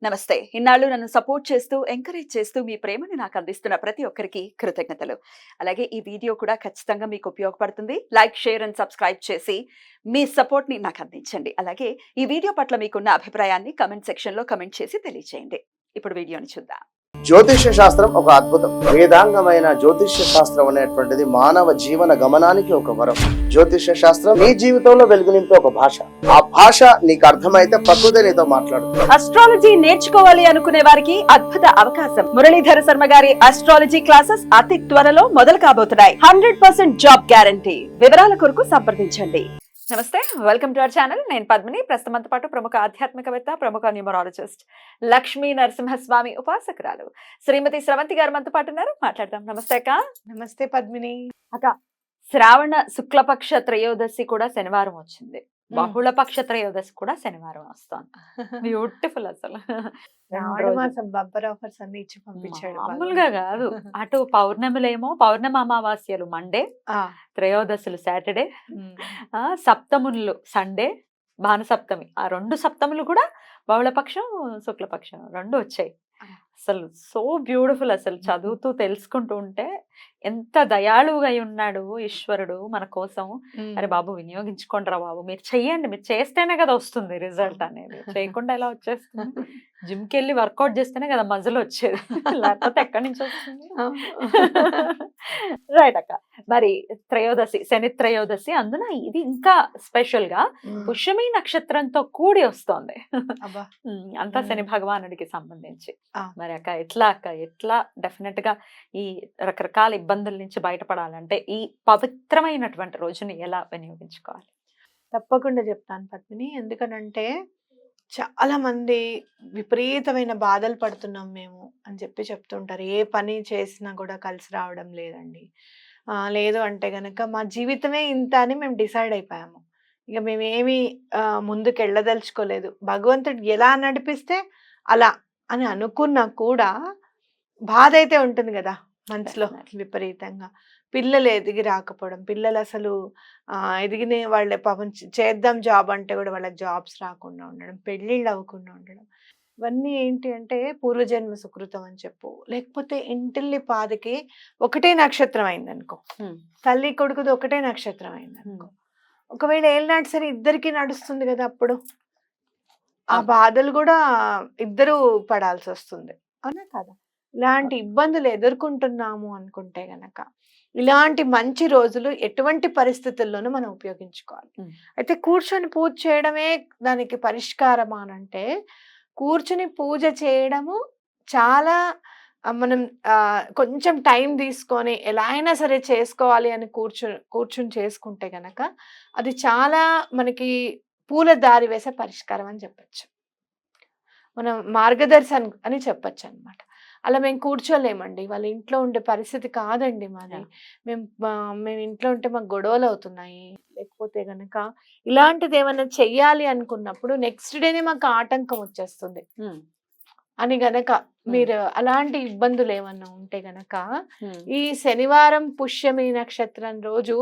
నమస్తే. ఇన్నాళ్ళు నన్ను సపోర్ట్ చేస్తూ, ఎంకరేజ్ చేస్తూ మీ ప్రేమని నాకు అందిస్తున్న ప్రతి ఒక్కరికి కృతజ్ఞతలు. అలాగే ఈ వీడియో కూడా ఖచ్చితంగా మీకు ఉపయోగపడుతుంది. లైక్, షేర్ అండ్ సబ్స్క్రైబ్ చేసి మీ సపోర్ట్‌ని నాకు అందించండి. అలాగే ఈ వీడియో పట్ల మీకున్న అభిప్రాయాన్ని కామెంట్ సెక్షన్‌లో కామెంట్ చేసి తెలియజేయండి. ఇప్పుడు వీడియోని చూద్దాం. జ్యోతిష్య శాస్త్రం ఒక అద్భుతం. వేదాంగమైన జ్యోతిష్య శాస్త్రం అనేటువంటిది మానవ జీవన గమనానికి ఒక వరం. జ్యోతిష్య శాస్త్రం నీ జీవితంలో వెలుగునింపే ఒక భాష. ఆ భాష నీకు అర్థమైతే ప్రకృతి నీతో మాట్లాడుతుంది. అస్ట్రాలజీ నేర్చుకోవాలి అనుకునే వారికి అద్భుత అవకాశం. మురళీధర శర్మ గారి అస్ట్రాలజీ క్లాసెస్ అతి త్వరలో మొదలు కాబోతున్నాయి. 100% జాబ్ గ్యారంటీ. వివరాల కొరకు సంప్రదించండి. నమస్తే, వెల్కమ్ టు అవర్ ఛానల్. నేను పద్మిని. ప్రస్తుతంతో పాటు ప్రముఖ ఆధ్యాత్మికవేత్త, ప్రముఖ న్యూమరాలజిస్ట్, లక్ష్మీ నరసింహస్వామి ఉపాసకురాలు శ్రీమతి స్రవంతి గారు మనతో పాటు ఉన్నారు. మాట్లాడదాం. నమస్తే అక్క. నమస్తే పద్మిని. అక్క, శ్రావణ శుక్లపక్ష త్రయోదశి కూడా శనివారం వచ్చింది. బహుళపక్ష త్రయోదశి కూడా శనివారం వస్తోంది. బ్యూటిఫుల్ అసలు. రావణ మాసం బంపర్ ఆఫర్స్ అన్ని ఇచ్చి పంపించాడు. మామూలుగా కాదు. అటు పౌర్ణమిలేమో పౌర్ణమి అమావాస్యలు మండే, త్రయోదశులు సాటర్డే, సప్తములు సండే, భానుసప్తమి. ఆ 2 సప్తములు కూడా బహుళపక్షం శుక్లపక్షం 2 వచ్చాయి. అసలు సో బ్యూటిఫుల్. అసలు చదువుతూ తెలుసుకుంటూ ఉంటే ఎంత దయాళువుగా ఉన్నాడు ఈశ్వరుడు మన కోసం. అరే బాబు, వినియోగించుకోండి రా బాబు, మీరు చెయ్యండి, మీరు చేస్తేనే కదా వస్తుంది రిజల్ట్ అనేది. చేయకుండా ఎలా వచ్చేస్తుంది? జిమ్కి వెళ్ళి వర్కౌట్ చేస్తేనే కదా మజలు వచ్చేది, లేకపోతే ఎక్కడి నుంచి వస్తుంది? రైట్ అక్క. మరి త్రయోదశి, శని త్రయోదశి, అందున ఇది ఇంకా స్పెషల్ గా పుష్యమి నక్షత్రంతో కూడి వస్తోంది. అంతా శని భగవానుడికి సంబంధించి. మరి అక్క ఎట్లా డెఫినెట్ గా ఈ రకరకాల ఇబ్బందుల నుంచి బయటపడాలంటే ఈ పవిత్రమైనటువంటి రోజుని ఎలా వినియోగించుకోవాలి? తప్పకుండా చెప్తాను పద్మిని. ఎందుకనంటే చాలా మంది విపరీతమైన బాధలు పడుతున్నాం మేము అని చెప్తుంటారు. ఏ పని చేసినా కూడా కలిసి రావడం లేదండి, లేదు అంటే గనక మా జీవితమే ఇంత అని మేము డిసైడ్ అయిపోయాము, ఇక మేమేమి ముందుకు వెళ్ళదలుచుకోలేదు, భగవంతుడు ఎలా నడిపిస్తే అలా అని అనుకున్నా కూడా బాధ అయితే ఉంటుంది కదా మనసులో విపరీతంగా. పిల్లలు ఎదిగి రాకపోవడం, పిల్లలు అసలు ఎదిగిన వాళ్ళే పాపం చేద్దాం జాబ్ అంటే కూడా వాళ్ళకి జాబ్స్ రాకుండా ఉండడం, పెళ్ళిళ్ళు అవ్వకుండా ఉండడం, ఇవన్నీ ఏంటి అంటే పూర్వజన్మ సుకృతం అని చెప్పు. లేకపోతే ఇంటిల్లి పాదికి ఒకటే నక్షత్రం అయిందనుకో, తల్లి కొడుకుది ఒకటే నక్షత్రం అయిందనుకో, ఒకవేళ ఏళ్ళనాటి సరే ఇద్దరికి నడుస్తుంది కదా, అప్పుడు ఆ బాధలు కూడా ఇద్దరు పడాల్సి వస్తుంది, అవునా కదా? ఇలాంటి ఇబ్బందులు ఎదుర్కొంటున్నాము అనుకుంటే గనక ఇలాంటి మంచి రోజులు ఎటువంటి పరిస్థితుల్లోనూ మనం ఉపయోగించుకోవాలి. అయితే కూర్చొని పూజ చేయడమే దానికి పరిష్కారం అనంటే, కూర్చుని పూజ చేయడము చాలా మనం కొంచెం టైం తీసుకొని ఎలా అయినా సరే చేసుకోవాలి అని కూర్చుని చేసుకుంటే గనక అది చాలా మనకి పూల దారి వేసే పరిష్కారం అని చెప్పచ్చు, మనం మార్గదర్శనం అని చెప్పచ్చు అనమాట. అలా మేము కూర్చోలేమండి, వాళ్ళ ఇంట్లో ఉండే పరిస్థితి కాదండి మాది, మేము ఇంట్లో ఉంటే మాకు గొడవలు అవుతున్నాయి, లేకపోతే గనక ఇలాంటిది ఏమైనా చెయ్యాలి అనుకున్నప్పుడు నెక్స్ట్ డేనే మాకు ఆటంకం వచ్చేస్తుంది అని గనక మీరు అలాంటి ఇబ్బందులు ఏమన్నా ఉంటే గనక ఈ శనివారం పుష్యమి నక్షత్రం రోజు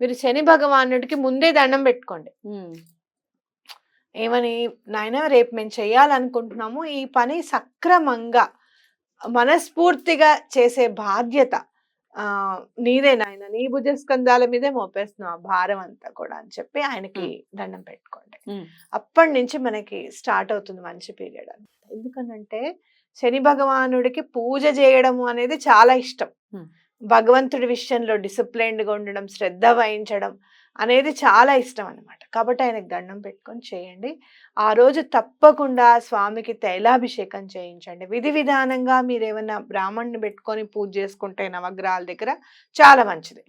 మీరు శని భగవానుడికి ముందే దండం పెట్టుకోండి. ఏమని, నాయన రేపు మేము చెయ్యాలనుకుంటున్నాము, ఈ పని సక్రమంగా మనస్ఫూర్తిగా చేసే బాధ్యత నీదే నాయన, నీ భుజస్కంధాల మీదే మోపేస్తున్నావు ఆ భారం అంతా కూడా అని చెప్పి ఆయనకి దండం పెట్టుకోండి. అప్పటి నుంచి మనకి స్టార్ట్ అవుతుంది మంచి పీరియడ్ అని. ఎందుకనంటే శని భగవానుడికి పూజ చేయడము అనేది చాలా ఇష్టం. భగవంతుడి విషయంలో డిసిప్లైన్డ్గా ఉండడం, శ్రద్ధ వహించడం అనేది చాలా ఇష్టం అనమాట. కాబట్టి ఆయనకు దండం పెట్టుకొని చేయండి. ఆ రోజు తప్పకుండా స్వామికి తైలాభిషేకం చేయించండి. విధి విధానంగా మీరు ఏమన్నా బ్రాహ్మణ్ణి పెట్టుకొని పూజ చేసుకుంటే నవగ్రహాల దగ్గర చాలా మంచిది.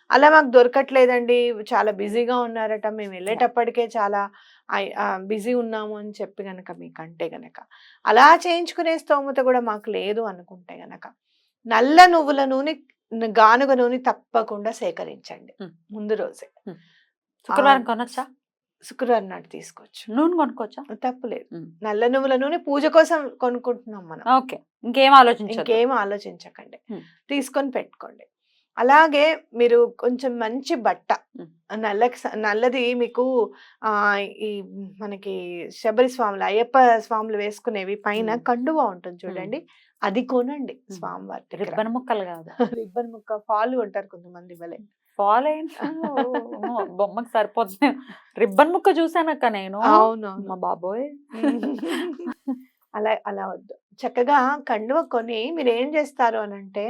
అలా మాకు దొరకట్లేదండి, చాలా బిజీగా ఉన్నారట, మేము వెళ్ళేటప్పటికే చాలా బిజీ ఉన్నాము అని చెప్పి గనక మీకంటే గనక అలా చేయించుకునే స్తోమత కూడా మాకు లేదు అనుకుంటే గనక నల్ల నువ్వుల నూనె, గానుగ నూనె తప్పకుండా సేకరించండి ముందు రోజే. శుక్రవారం కొనొచ్చా? శుక్రవారం నాడు తీసుకోవచ్చు. నూనె కొనుక్కోవచ్చా? తప్పులేదు. నల్ల నువ్వుల నూనె పూజ కోసం కొనుక్కుంటున్నాం మనం. ఓకే, ఇంకేం ఆలోచించకండి, తీసుకొని పెట్టుకోండి. అలాగే మీరు కొంచెం మంచి బట్ట ఉమ్. నల్లది మీకు ఈ మనకి శబరి స్వాములు అయ్యప్ప స్వాములు వేసుకునేవి పైన ఉమ్. కండువా ఉంటుంది చూడండి, అది కొనండి స్వామివారి దగ్గర. రిబ్బన్ ముక్కలు కాదు, రిబ్బన్ ముక్క ఫాల్ ఉంటారు కొంతమంది ఇవ్వలే. ఫాల్ అయిన బొమ్మకి సరిపోతుంది. రిబ్బన్ ముక్క చూసానక్క నేను. అవునవును. మా బాబోయ్. అలా అలా వద్దు. చక్కగా కండువ కొని మీరు ఏం చేస్తారు అనంటే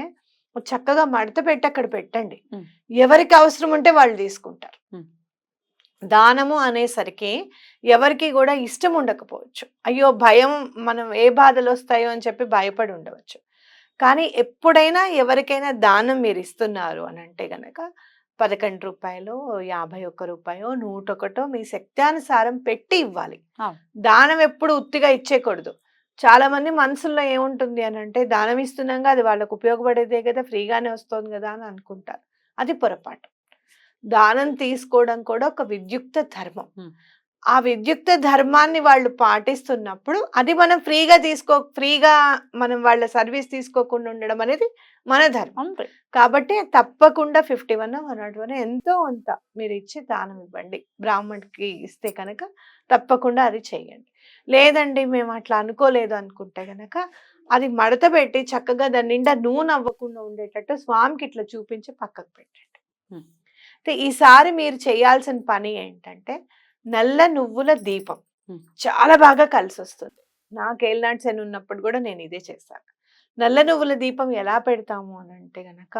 చక్కగా మడత పెట్టి అక్కడ పెట్టండి. ఉమ్. ఎవరికి అవసరం ఉంటే వాళ్ళు తీసుకుంటారు. ఉమ్. దానము అనేసరికి ఎవరికి కూడా ఇష్టం ఉండకపోవచ్చు, అయ్యో భయం, మనం ఏ బాధలు వస్తాయో అని చెప్పి భయపడి ఉండవచ్చు. కానీ ఎప్పుడైనా ఎవరికైనా దానం మీరు ఇస్తున్నారు అని అంటే గనక 11 రూపాయలు, 51 రూపాయో, 101 మీ శక్త్యానుసారం పెట్టి ఇవ్వాలి. అవును. దానం ఎప్పుడు ఉత్తిగా ఇచ్చేయకూడదు. చాలా మంది మనసుల్లో ఏముంటుంది అని అంటే దానం ఇస్తున్నాగా అది వాళ్ళకు ఉపయోగపడేదే కదా, ఫ్రీగానే వస్తుంది కదా అని అనుకుంటారు. అది పొరపాటు. దానం తీసుకోవడం కూడా ఒక విద్యుక్త ధర్మం. ఆ విద్యుక్త ధర్మాన్ని వాళ్ళు పాటిస్తున్నప్పుడు అది మనం ఫ్రీగా మనం వాళ్ళ సర్వీస్ తీసుకోకుండా ఉండడం అనేది మన ధర్మం. కాబట్టి తప్పకుండా 51 101 ఎంతో అంత మీరు ఇచ్చి దానం ఇవ్వండి. బ్రాహ్మణ్కి ఇస్తే కనుక తప్పకుండా అది చేయండి. లేదండి మేము అట్లా అనుకోలేదు అనుకుంటే గనక అది మడత పెట్టి చక్కగా దాని నిండా నూనె అవ్వకుండా ఉండేటట్టు స్వామికి ఇట్లా చూపించి పక్కకు పెట్టండి. అయితే ఈసారి మీరు చేయాల్సిన పని ఏంటంటే నల్ల నువ్వుల దీపం చాలా బాగా కలిసి వస్తుంది. నాకు ఏళ్ళనాటి శని ఉన్నప్పుడు కూడా నేను ఇదే చేశాను. నల్ల నువ్వుల దీపం ఎలా పెడతాము అని అంటే గనక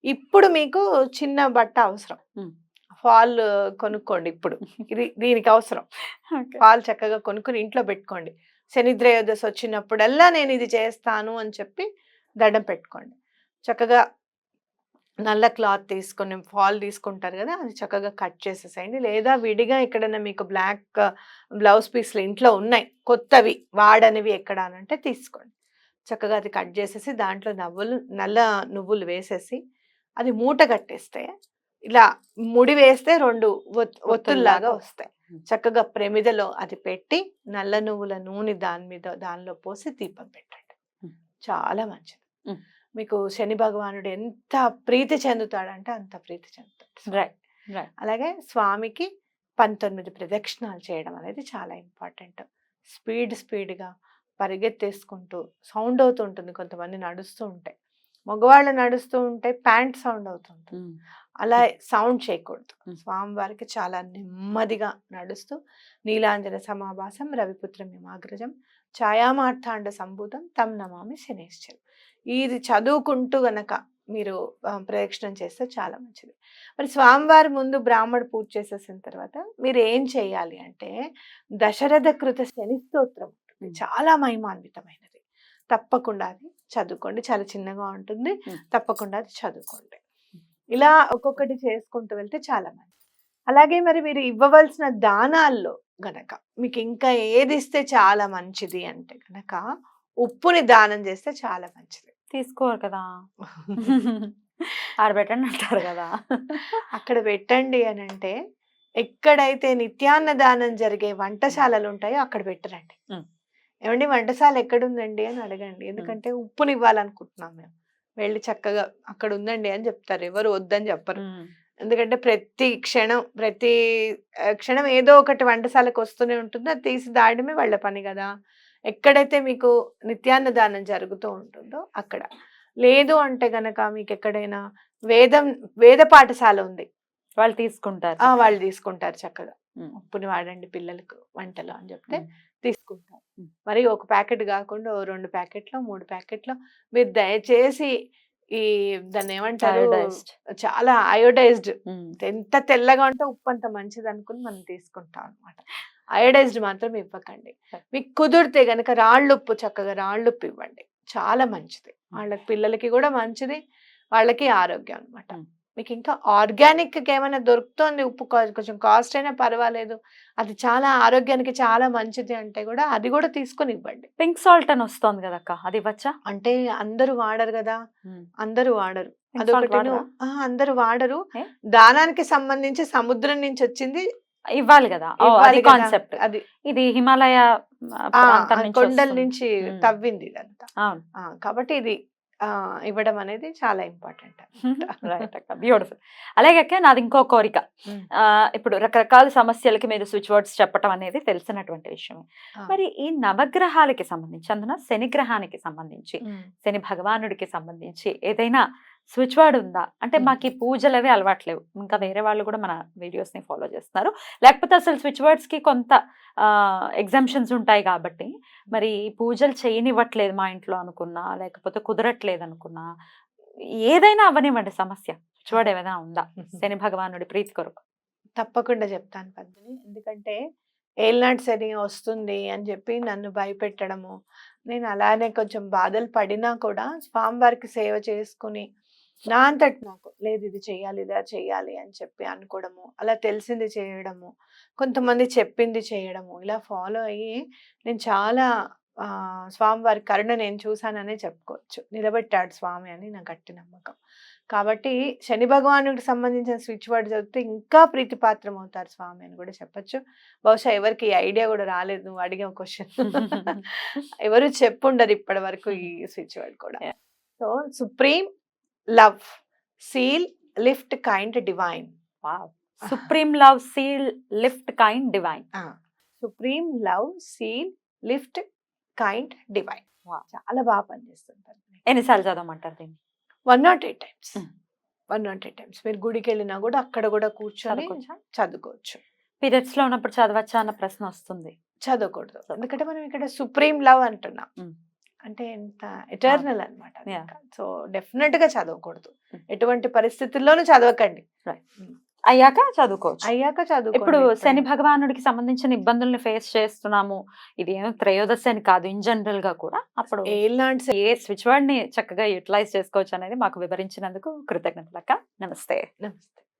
ఇప్పుడు మీకు చిన్న బట్ట అవసరం, ఫాల్ కొనుక్కోండి. ఇప్పుడు దీనికి అవసరం ఫాల్ చక్కగా కొనుక్కొని ఇంట్లో పెట్టుకోండి. శనిద్రయోదశి వచ్చినప్పుడల్లా నేను ఇది చేస్తాను అని చెప్పి దండం పెట్టుకోండి. చక్కగా నల్ల క్లాత్ తీసుకొని ఫాల్ తీసుకుంటారు కదా, అది చక్కగా కట్ చేసేసేయండి. లేదా విడిగా ఎక్కడైనా మీకు బ్లాక్ బ్లౌజ్ పీస్లు ఇంట్లో ఉన్నాయి కొత్తవి వాడనివి ఎక్కడ అనంటే తీసుకోండి. చక్కగా అది కట్ చేసేసి దాంట్లో నల్ల నువ్వులు వేసేసి అది మూట కట్టేస్తే ఇలా ముడి వేస్తే 2 ఒత్తుల్లాగా వస్తాయి. చక్కగా ప్రమిదలో అది పెట్టి నల్ల నువ్వుల నూనె దానిలో పోసి దీపం పెట్టండి. చాలా మంచిది. మీకు శని భగవానుడు ఎంత ప్రీతి చెందుతాడంటే అంత ప్రీతి చెందుతాడు. అలాగే స్వామికి 19 ప్రదక్షిణాలు చేయడం అనేది చాలా ఇంపార్టెంట్. స్పీడ్గా పరిగెత్తేసుకుంటూ సౌండ్ అవుతుంటుంది. కొంతమంది నడుస్తూ ఉంటే, మగవాళ్ళు నడుస్తూ ఉంటే ప్యాంట్ సౌండ్ అవుతుంటుంది. అలా సౌండ్ చేయకూడదు. స్వామివారికి చాలా నెమ్మదిగా నడుస్తూ నీలాంజన సమాభాసం రవిపుత్ర మిమాగ్రజం ఛాయామార్థాండ సంభూతం తం నమామి శనేశ్వరం. ఇది చదువుకుంటూ గనక మీరు ప్రదక్షిణం చేస్తే చాలా మంచిది. మరి స్వామివారి ముందు బ్రాహ్మణ పూజ చేసేసిన తర్వాత మీరు ఏం చేయాలి అంటే దశరథ కృత శని స్తోత్రం చాలా మహిమాన్వితమైనది. తప్పకుండా అది చదువుకోండి. చాలా చిన్నగా ఉంటుంది, తప్పకుండా అది చదువుకోండి. ఇలా ఒక్కొక్కటి చేసుకుంటూ వెళ్తే చాలా మంచిది. అలాగే మరి మీరు ఇవ్వవలసిన దానాల్లో గనక మీకు ఇంకా ఏది ఇస్తే చాలా మంచిది అంటే గనక ఉప్పుని దానం చేస్తే చాలా మంచిది. తీసుకోరు కదా, ఆడబెట్టండి అంటారు కదా. అక్కడ పెట్టండి అని అంటే ఎక్కడైతే నిత్యాన్నదానం జరిగే వంటశాలలు ఉంటాయో అక్కడ పెట్టరండి. ఏమండి వంటశాల ఎక్కడుందండి అని అడగండి. ఎందుకంటే ఉప్పుని ఇవ్వాలనుకుంటున్నాం మేము, వెళ్ళి చక్కగా అక్కడ ఉందండి అని చెప్తారు. ఎవరు వద్దని చెప్పరు. ఎందుకంటే ప్రతి క్షణం ఏదో ఒకటి వంటశాలకు వస్తూనే ఉంటుంది. అది తీసి దాడమే వాళ్ళ పని కదా. ఎక్కడైతే మీకు నిత్యాన్నదానం జరుగుతూ ఉంటుందో అక్కడ. లేదు అంటే గనక మీకు ఎక్కడైనా వేద పాఠశాల ఉంది, వాళ్ళు తీసుకుంటారు చక్కగా. ఉప్పుని వాడండి పిల్లలకు వంటలో అని చెప్తే తీసుకుంటారు. మరి ఒక ప్యాకెట్ కాకుండా 2 ప్యాకెట్లు 3 ప్యాకెట్లు మీరు దయచేసి దాన్ని ఏమంటారు, చాలా అయోడైజ్డ్, ఎంత తెల్లగా ఉంటే ఉప్పు అంత మంచిది అనుకుని మనం తీసుకుంటాం అనమాట. అయోడైజ్డ్ మాత్రం ఇవ్వకండి. మీకు కుదిరితే గనక రాళ్ళుప్పు, చక్కగా రాళ్ళుప్పు ఇవ్వండి, చాలా మంచిది. వాళ్ళకి పిల్లలకి కూడా మంచిది, వాళ్ళకి ఆరోగ్యం అనమాట. మీకు ఇంకా ఆర్గానిక్ ఏమైనా దొరుకుతుంది, ఉప్పు కొంచెం కాస్ట్ అయినా పర్వాలేదు, అది చాలా ఆరోగ్యానికి చాలా మంచిది అంటే కూడా అది కూడా తీసుకొని ఇవ్వండి. పింక్ సాల్ట్ అని వస్తుంది కదా అక్క, అది ఇవ్వచ్చా? అంటే అందరూ వాడరు కదా, అందరూ వాడరు. అదొకటి అందరూ వాడరు. దానానికి సంబంధించి సముద్రం నుంచి వచ్చింది ఇవ్వాలి కదా, అది కాన్సెప్ట్. అది ఇది హిమాలయ కొండల నుంచి తవ్వింది ఇదంతా. కాబట్టి ఇది ఇవ్వడం అనేది చాలా ఇంపార్టెంట్. రైట్ అక్క, బ్యూటిఫుల్. అలాగే అక్క, నాది ఇంకో కోరిక. ఇప్పుడు రకరకాల సమస్యలకి మీరు స్విచ్ వర్డ్స్ చెప్పటం అనేది తెలిసినటువంటి విషయం. మరి ఈ నవగ్రహాలకి సంబంధించి, అందున శని గ్రహానికి సంబంధించి, శని భగవానుడికి సంబంధించి ఏదైనా స్విచ్ వర్డ్ ఉందా? అంటే మాకు ఈ పూజలు అవి అలవాట్లేవు, ఇంకా వేరే వాళ్ళు కూడా మన వీడియోస్ ని ఫాలో చేస్తున్నారు, లేకపోతే అసలు స్విచ్ వర్డ్స్ కి కొంత ఎగ్జామ్షన్స్ ఉంటాయి కాబట్టి మరి పూజలు చేయనివ్వట్లేదు మా ఇంట్లో అనుకున్నా, లేకపోతే కుదరట్లేదు అనుకున్నా, ఏదైనా అవ్వనివ్వండి సమస్య, స్విచ్ వర్డ్ ఏమైనా ఉందా శని భగవానుడి ప్రీతి కొరకు? తప్పకుండా చెప్తాను పద్మిని. ఎందుకంటే ఏలినాటి శని వస్తుంది అని చెప్పి నన్ను భయపెట్టడము, నేను అలానే కొంచెం బాధలు పడినా కూడా స్వామివారికి సేవ చేసుకుని నా అంతటి నాకు లేదు ఇది చెయ్యాలి ఇదా చెయ్యాలి అని చెప్పి అనుకోవడము, అలా తెలిసింది చేయడము, కొంతమంది చెప్పింది చేయడము, ఇలా ఫాలో అయ్యి నేను చాలా స్వామివారి కరుణ నేను చూశాననే చెప్పుకోవచ్చు. నిలబెట్టాడు స్వామి అని నా గట్టి నమ్మకం. కాబట్టి శని భగవానుడికి సంబంధించిన స్విచ్ వర్డ్ చదివితే ఇంకా ప్రీతిపాత్రం అవుతారు స్వామి అని కూడా చెప్పొచ్చు. బహుశా ఎవరికి ఈ ఐడియా కూడా రాలేదు నువ్వు అడిగే క్వశ్చన్. ఎవరు చెప్పుండరు ఇప్పటి వరకు ఈ స్విచ్ వర్డ్ కూడా. So supreme love seal lift kind divine. Supreme love seal lift kind divine. Supreme love seal lift kind divine చాలా బాగా పనిచేస్తుంటారు. ఎన్నిసార్లు చదవమంటారు దీన్ని? 108 times. 108 times. మీరు గుడికి వెళ్ళినా కూడా అక్కడ కూడా కూర్చొని చదువుకోవచ్చు. పీరియడ్స్ లో ఉన్నప్పుడు చదవచ్చా అన్న ప్రశ్న వస్తుంది. చదవకూడదు, ఎందుకంటే మనం ఇక్కడ సుప్రీం లవ్ అంటున్నాం, అంటే ఎంత ఎటర్నల్ అనమాట. సో డెఫినెట్ గా చదవకూడదు, ఎటువంటి పరిస్థితుల్లోనూ చదవకండి. అయ్యాక చదువుకోవచ్చు. అయ్యాక చదువు. ఇప్పుడు శని భగవానుడికి సంబంధించిన ఇబ్బందుల్ని ఫేస్ చేస్తున్నాము, ఇది ఏమో త్రయోదశి అని కాదు, ఇన్ జనరల్ గా కూడా అప్పుడు ఏ స్విచ్ వర్డ్ ని చక్కగా యూటిలైజ్ చేసుకోవచ్చు అనేది మాకు వివరించినందుకు కృతజ్ఞతలక్క. నమస్తే. నమస్తే.